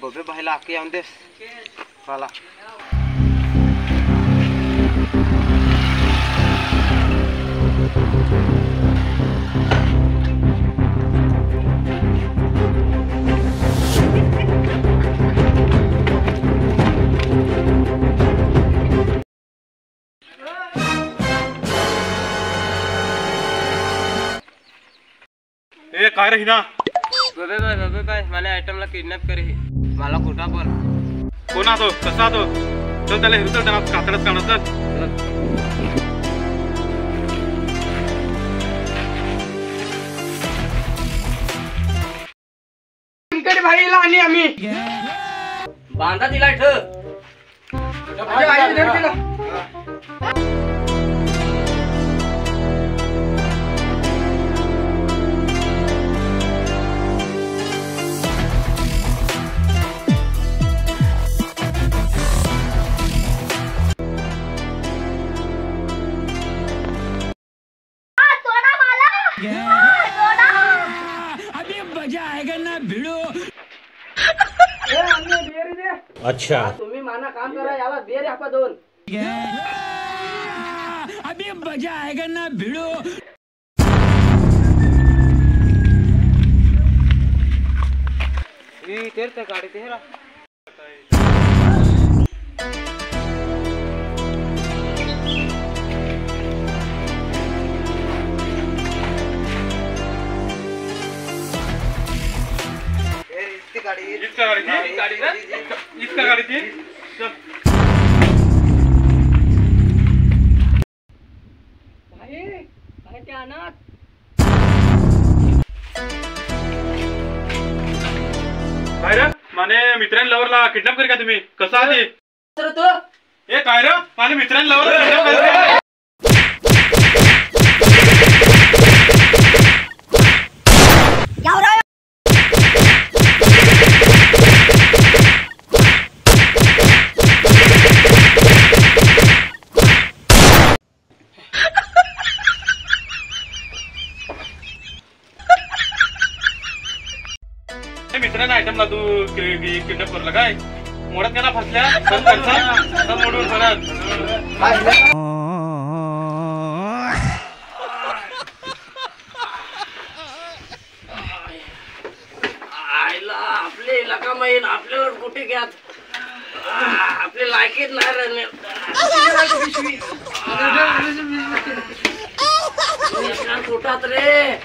गोबे भाईला आके आऊन दे वाला ए काय रे हिना गोबे भाई मला आयटमला किडनॅप करे मला खोटा बोल कोणा तो कसा तो चल त्याला हिरतल त्यांना कातडच काढा चल भाईला आणि आम्ही बांधा दिला ठेव अभी मजा आएगा ना भिड़ो। अच्छा तुम्ही माना काम करा याला बेर आपा दोन अभी मजा आएगा ना भिड़ो। ई तेर ते गाडी तेरा इसका गाड़ी थी चल भाई क्या ना काय रे माने मित्रांनी लवरला किडनॅप करी का तुम्ही कसा आधी तर तो ए काय रे माने मित्रांनी लवरला किडनॅप करी मित्रांना आयटमला तू किडनॅप करला काय मोडत का ना फसल्या सब मोडून परत आईला आपले इलाका माहीत आपल्याला कुठे घ्यात आपले लायकीत नाही राहणे कुठात रे